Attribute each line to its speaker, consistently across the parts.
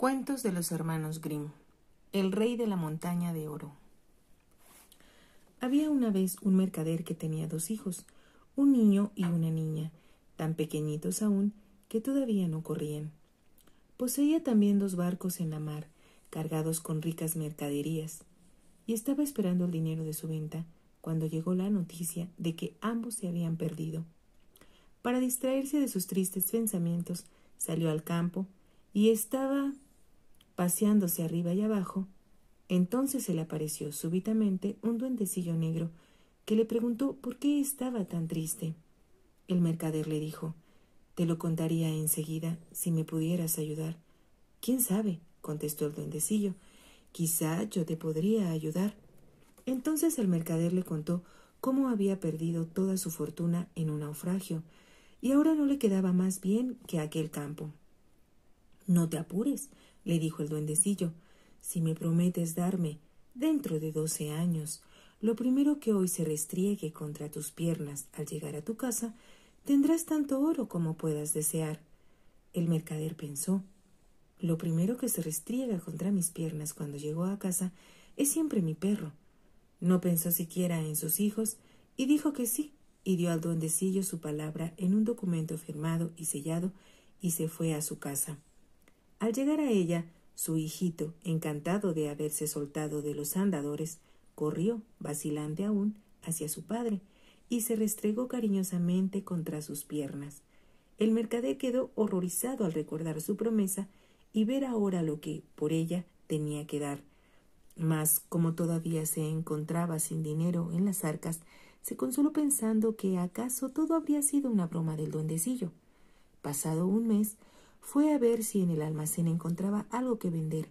Speaker 1: Cuentos de los hermanos Grimm. El rey de la montaña de oro. Había una vez un mercader que tenía 2 hijos, un niño y una niña, tan pequeñitos aún que todavía no corrían. Poseía también 2 barcos en la mar, cargados con ricas mercaderías, y estaba esperando el dinero de su venta cuando llegó la noticia de que ambos se habían perdido. Para distraerse de sus tristes pensamientos, salió al campo y estaba paseándose arriba y abajo. Entonces se le apareció súbitamente un duendecillo negro que le preguntó por qué estaba tan triste. El mercader le dijo: «Te lo contaría enseguida si me pudieras ayudar». «¿Quién sabe?», contestó el duendecillo. «Quizá yo te podría ayudar». Entonces el mercader le contó cómo había perdido toda su fortuna en un naufragio y ahora no le quedaba más bien que aquel campo. «No te apures», le dijo el duendecillo. «Si me prometes darme, dentro de 12 años, lo primero que hoy se restriegue contra tus piernas al llegar a tu casa, tendrás tanto oro como puedas desear». El mercader pensó: «Lo primero que se restriega contra mis piernas cuando llego a casa es siempre mi perro». No pensó siquiera en sus hijos y dijo que sí, y dio al duendecillo su palabra en un documento firmado y sellado, y se fue a su casa. Al llegar a ella, su hijito, encantado de haberse soltado de los andadores, corrió, vacilante aún, hacia su padre y se restregó cariñosamente contra sus piernas. El mercader quedó horrorizado al recordar su promesa y ver ahora lo que por ella tenía que dar. Mas, como todavía se encontraba sin dinero en las arcas, se consoló pensando que acaso todo habría sido una broma del duendecillo. Pasado un mes, fue a ver si en el almacén encontraba algo que vender,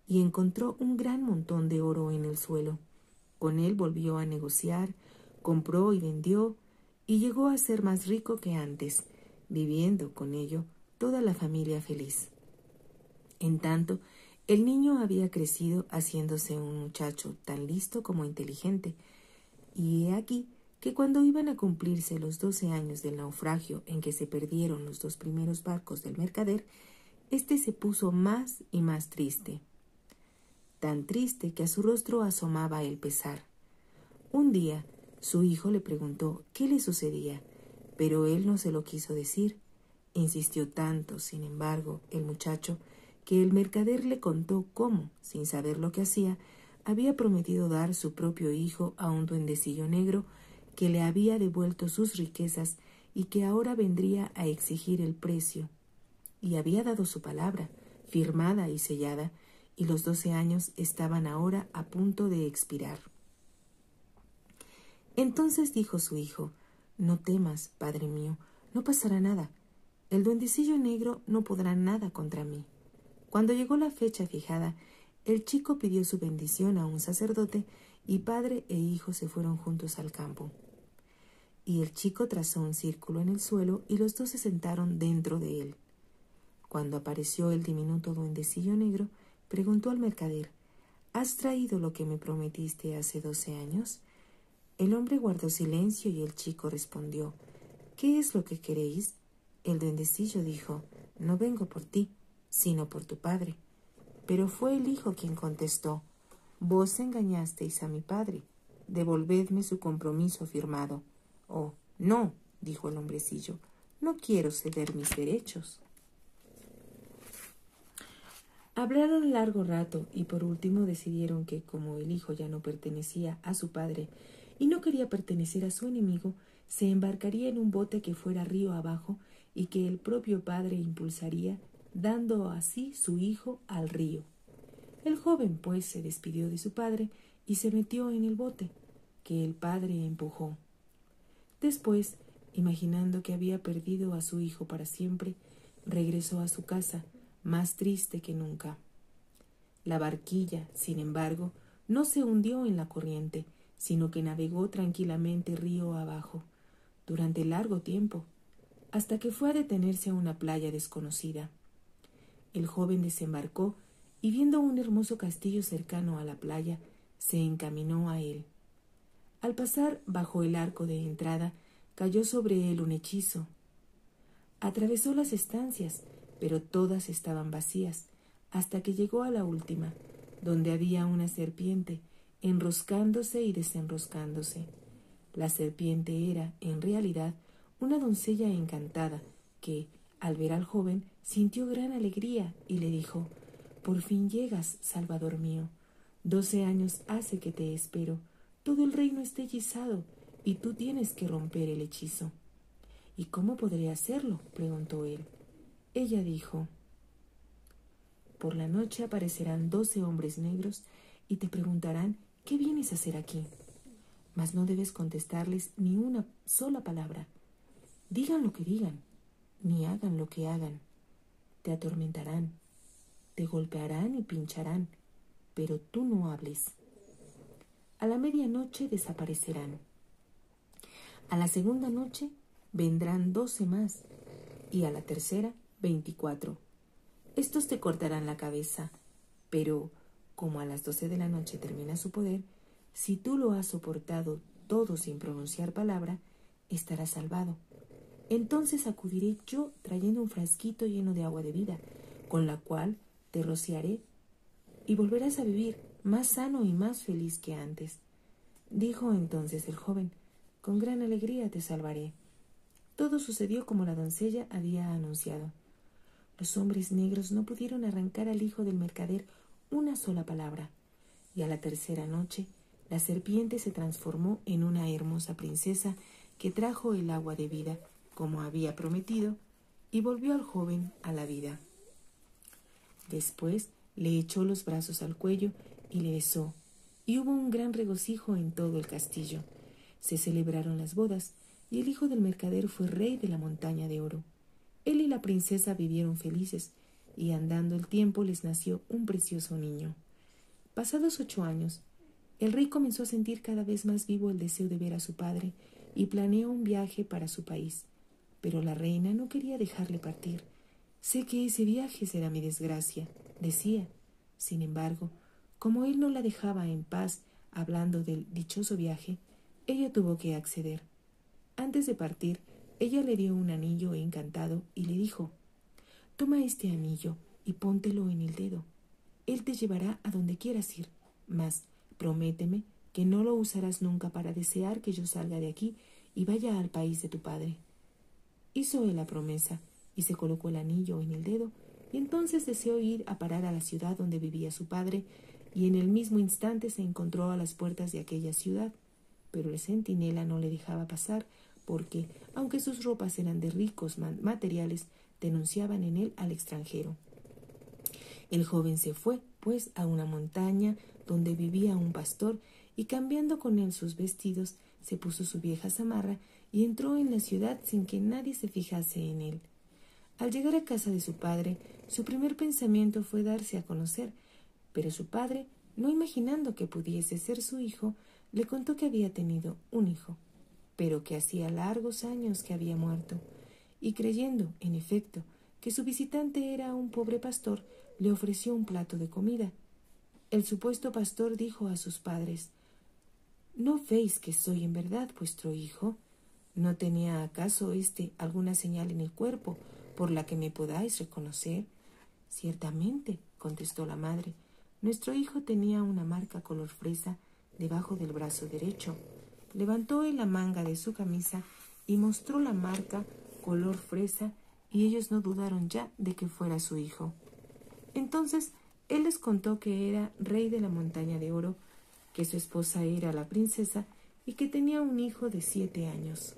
Speaker 1: y encontró un gran montón de oro en el suelo. Con él volvió a negociar, compró y vendió, y llegó a ser más rico que antes, viviendo con ello toda la familia feliz. En tanto, el niño había crecido haciéndose un muchacho tan listo como inteligente, y he aquí que cuando iban a cumplirse los 12 años del naufragio en que se perdieron los 2 primeros barcos del mercader, éste se puso más y más triste, tan triste que a su rostro asomaba el pesar. Un día su hijo le preguntó qué le sucedía, pero él no se lo quiso decir. Insistió tanto, sin embargo, el muchacho, que el mercader le contó cómo, sin saber lo que hacía, había prometido dar su propio hijo a un duendecillo negro que le había devuelto sus riquezas y que ahora vendría a exigir el precio. Y había dado su palabra, firmada y sellada, y los 12 años estaban ahora a punto de expirar. Entonces dijo su hijo: «No temas, padre mío, no pasará nada. El duendecillo negro no podrá nada contra mí». Cuando llegó la fecha fijada, el chico pidió su bendición a un sacerdote y padre e hijo se fueron juntos al campo. Y el chico trazó un círculo en el suelo y los 2 se sentaron dentro de él. Cuando apareció el diminuto duendecillo negro, preguntó al mercader: «¿Has traído lo que me prometiste hace 12 años?» El hombre guardó silencio y el chico respondió: «¿Qué es lo que queréis?» El duendecillo dijo: «No vengo por ti, sino por tu padre». Pero fue el hijo quien contestó: «Vos engañasteis a mi padre. Devolvedme su compromiso firmado». «Oh, no», dijo el hombrecillo, «no quiero ceder mis derechos». Hablaron largo rato y por último decidieron que, como el hijo ya no pertenecía a su padre y no quería pertenecer a su enemigo, se embarcaría en un bote que fuera río abajo y que el propio padre impulsaría, dando así su hijo al río. El joven, pues, se despidió de su padre y se metió en el bote, que el padre empujó. Después, imaginando que había perdido a su hijo para siempre, regresó a su casa, más triste que nunca. La barquilla, sin embargo, no se hundió en la corriente, sino que navegó tranquilamente río abajo, durante largo tiempo, hasta que fue a detenerse a una playa desconocida. El joven desembarcó y, viendo un hermoso castillo cercano a la playa, se encaminó a él. Al pasar bajo el arco de entrada, cayó sobre él un hechizo. Atravesó las estancias, pero todas estaban vacías, hasta que llegó a la última, donde había una serpiente, enroscándose y desenroscándose. La serpiente era, en realidad, una doncella encantada, que, al ver al joven, sintió gran alegría y le dijo: «Por fin llegas, Salvador mío. 12 años hace que te espero. Todo el reino está hechizado, y tú tienes que romper el hechizo». «¿Y cómo podré hacerlo?», preguntó él. Ella dijo: «Por la noche aparecerán 12 hombres negros y te preguntarán qué vienes a hacer aquí. Mas no debes contestarles ni una sola palabra. Digan lo que digan, ni hagan lo que hagan. Te atormentarán, te golpearán y pincharán, pero tú no hables. A la medianoche desaparecerán. A la segunda noche vendrán 12 más, y a la tercera 24. Estos te cortarán la cabeza, pero como a las 12 de la noche termina su poder, si tú lo has soportado todo sin pronunciar palabra, estarás salvado. Entonces acudiré yo trayendo un frasquito lleno de agua de vida, con la cual te rociaré y volverás a vivir más sano y más feliz que antes». Dijo entonces el joven: «Con gran alegría te salvaré». Todo sucedió como la doncella había anunciado. Los hombres negros no pudieron arrancar al hijo del mercader una sola palabra, y a la tercera noche la serpiente se transformó en una hermosa princesa que trajo el agua de vida, como había prometido, y volvió al joven a la vida. Después le echó los brazos al cuello y le besó, y hubo un gran regocijo en todo el castillo. Se celebraron las bodas, y el hijo del mercader fue rey de la montaña de oro. Él y la princesa vivieron felices, y andando el tiempo les nació un precioso niño. Pasados 8 años, el rey comenzó a sentir cada vez más vivo el deseo de ver a su padre, y planeó un viaje para su país. Pero la reina no quería dejarle partir. «Sé que ese viaje será mi desgracia», decía. Sin embargo, como él no la dejaba en paz hablando del dichoso viaje, ella tuvo que acceder. Antes de partir, ella le dio un anillo encantado y le dijo: «Toma este anillo y póntelo en el dedo. Él te llevará a donde quieras ir, mas prométeme que no lo usarás nunca para desear que yo salga de aquí y vaya al país de tu padre». Hizo él la promesa y se colocó el anillo en el dedo, y entonces deseó ir a parar a la ciudad donde vivía su padre, y en el mismo instante se encontró a las puertas de aquella ciudad. Pero el centinela no le dejaba pasar porque, aunque sus ropas eran de ricos materiales, denunciaban en él al extranjero. El joven se fue, pues, a una montaña donde vivía un pastor, y cambiando con él sus vestidos, se puso su vieja zamarra y entró en la ciudad sin que nadie se fijase en él. Al llegar a casa de su padre, su primer pensamiento fue darse a conocer, pero su padre, no imaginando que pudiese ser su hijo, le contó que había tenido un hijo, pero que hacía largos años que había muerto, y creyendo, en efecto, que su visitante era un pobre pastor, le ofreció un plato de comida. El supuesto pastor dijo a sus padres: «¿No veis que soy en verdad vuestro hijo? ¿No tenía acaso éste alguna señal en el cuerpo por la que me podáis reconocer?» «Ciertamente», contestó la madre, «nuestro hijo tenía una marca color fresa debajo del brazo derecho». Levantó él la manga de su camisa y mostró la marca color fresa, y ellos no dudaron ya de que fuera su hijo. Entonces él les contó que era rey de la montaña de oro, que su esposa era la princesa y que tenía un hijo de 7 años.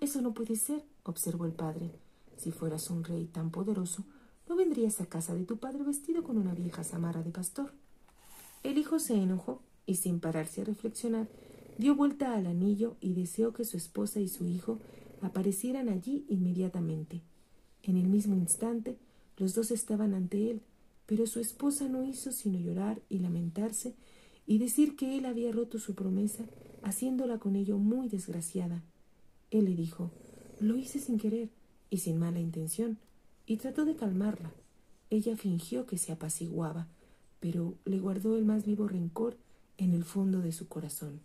Speaker 1: «Eso no puede ser», observó el padre. «Si fueras un rey tan poderoso, no vendrías a casa de tu padre vestido con una vieja zamarra de pastor». El hijo se enojó y, sin pararse a reflexionar, dio vuelta al anillo y deseó que su esposa y su hijo aparecieran allí inmediatamente. En el mismo instante, los dos estaban ante él, pero su esposa no hizo sino llorar y lamentarse y decir que él había roto su promesa, haciéndola con ello muy desgraciada. Él le dijo: «Lo hice sin querer y sin mala intención», y trató de calmarla. Ella fingió que se apaciguaba, pero le guardó el más vivo rencor en el fondo de su corazón.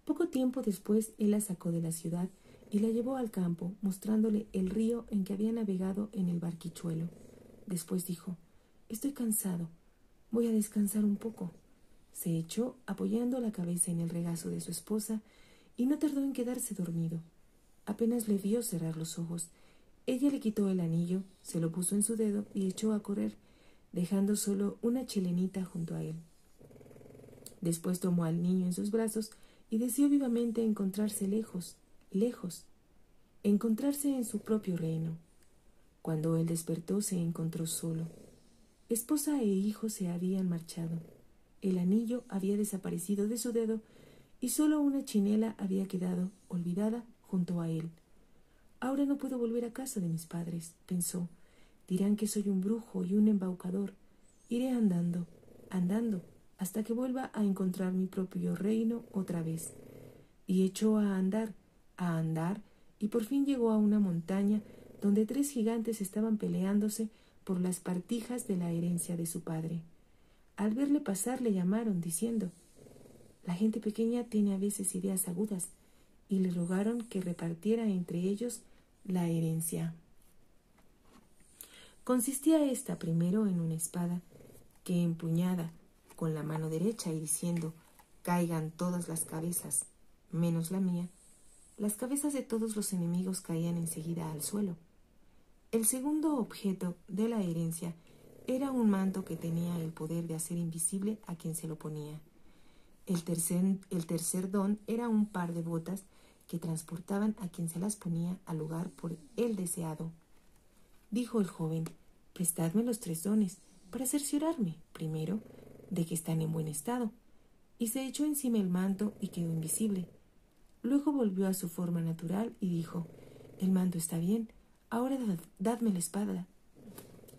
Speaker 1: Poco tiempo después, él la sacó de la ciudad y la llevó al campo, mostrándole el río en que había navegado en el barquichuelo. Después dijo: «Estoy cansado. Voy a descansar un poco». Se echó apoyando la cabeza en el regazo de su esposa y no tardó en quedarse dormido. Apenas le vio cerrar los ojos. Ella le quitó el anillo, se lo puso en su dedo y echó a correr, dejando solo una chelenita junto a él. Después tomó al niño en sus brazos y deseó vivamente encontrarse lejos, encontrarse en su propio reino. Cuando él despertó se encontró solo. Esposa e hijo se habían marchado. El anillo había desaparecido de su dedo y solo una chinela había quedado olvidada junto a él. «Ahora no puedo volver a casa de mis padres», pensó. «Dirán que soy un brujo y un embaucador. Iré andando, hasta que vuelva a encontrar mi propio reino otra vez». Y echó a andar, y por fin llegó a una montaña donde 3 gigantes estaban peleándose por las partijas de la herencia de su padre. Al verle pasar le llamaron, diciendo: «La gente pequeña tiene a veces ideas agudas», y le rogaron que repartiera entre ellos la herencia. Consistía esta primero en una espada que, empuñada con la mano derecha y diciendo: «Caigan todas las cabezas, menos la mía», las cabezas de todos los enemigos caían enseguida al suelo. El segundo objeto de la herencia era un manto que tenía el poder de hacer invisible a quien se lo ponía. El tercer don era un par de botas que transportaban a quien se las ponía al lugar por él deseado. Dijo el joven: «Prestadme los 3 dones para cerciorarme, primero, de que están en buen estado». Y se echó encima el manto y quedó invisible. Luego volvió a su forma natural y dijo: «El manto está bien, ahora dadme la espada».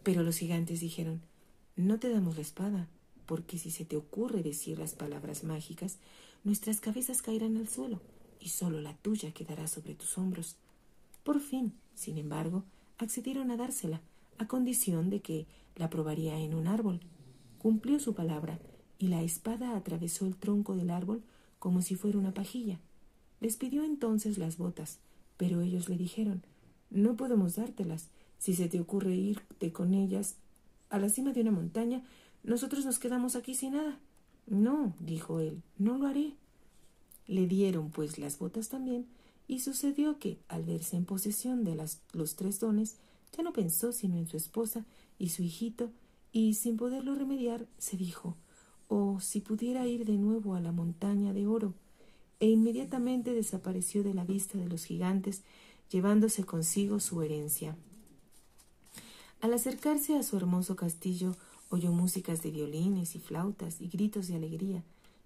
Speaker 1: Pero los gigantes dijeron: «No te damos la espada, porque si se te ocurre decir las palabras mágicas, nuestras cabezas caerán al suelo y solo la tuya quedará sobre tus hombros». Por fin, sin embargo, accedieron a dársela, a condición de que la probaría en un árbol. Cumplió su palabra, y la espada atravesó el tronco del árbol como si fuera una pajilla. Les pidió entonces las botas, pero ellos le dijeron: «No podemos dártelas. Si se te ocurre irte con ellas a la cima de una montaña, nosotros nos quedamos aquí sin nada». «No», dijo él, «no lo haré». Le dieron pues las botas también, y sucedió que, al verse en posesión de los 3 dones, ya no pensó sino en su esposa y su hijito, y sin poderlo remediar, se dijo: «Oh, si pudiera ir de nuevo a la montaña de oro», e inmediatamente desapareció de la vista de los gigantes, llevándose consigo su herencia. Al acercarse a su hermoso castillo, oyó músicas de violines y flautas y gritos de alegría.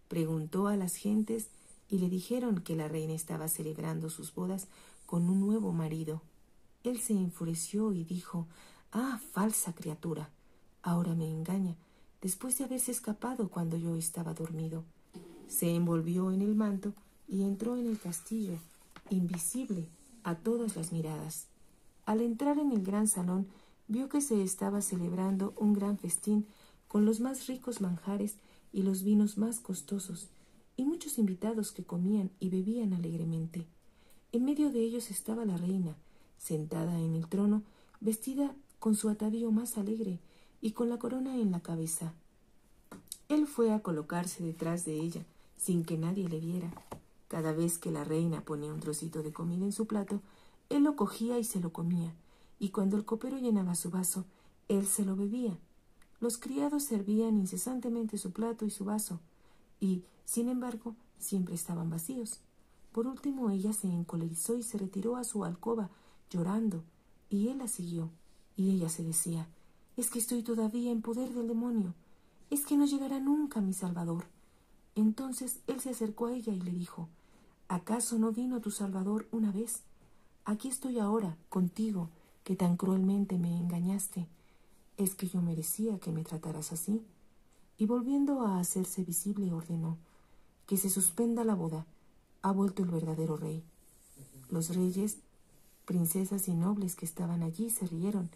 Speaker 1: Preguntó a las gentes y le dijeron que la reina estaba celebrando sus bodas con un nuevo marido. Él se enfureció y dijo: «Ah, falsa criatura, ahora me engaña, después de haberse escapado cuando yo estaba dormido». Se envolvió en el manto y entró en el castillo, invisible a todas las miradas. Al entrar en el gran salón, vio que se estaba celebrando un gran festín con los más ricos manjares y los vinos más costosos, y muchos invitados que comían y bebían alegremente. En medio de ellos estaba la reina, sentada en el trono, vestida con su atavío más alegre y con la corona en la cabeza. Él fue a colocarse detrás de ella, sin que nadie le viera. Cada vez que la reina ponía un trocito de comida en su plato, él lo cogía y se lo comía, y cuando el copero llenaba su vaso, él se lo bebía. Los criados servían incesantemente su plato y su vaso, y, sin embargo, siempre estaban vacíos. Por último, ella se encolerizó y se retiró a su alcoba, llorando, y él la siguió, y ella se decía: «Es que estoy todavía en poder del demonio, es que no llegará nunca mi Salvador». Entonces él se acercó a ella y le dijo: «¿Acaso no vino tu Salvador una vez? Aquí estoy ahora, contigo, que tan cruelmente me engañaste. ¿Es que yo merecía que me trataras así?». Y volviendo a hacerse visible, ordenó: «Que se suspenda la boda. Ha vuelto el verdadero rey». Los reyes, princesas y nobles que estaban allí se rieron,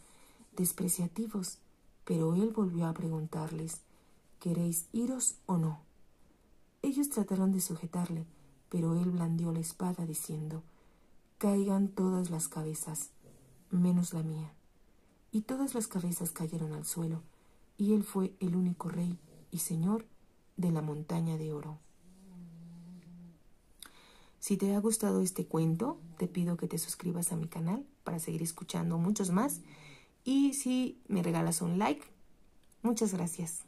Speaker 1: despreciativos, pero él volvió a preguntarles: «¿Queréis iros o no?». Ellos trataron de sujetarle, pero él blandió la espada diciendo: «Caigan todas las cabezas, menos la mía». y todas las cabezas cayeron al suelo, y él fue el único rey y señor de la montaña de oro. Si te ha gustado este cuento, te pido que te suscribas a mi canal para seguir escuchando muchos más, y si me regalas un like, muchas gracias.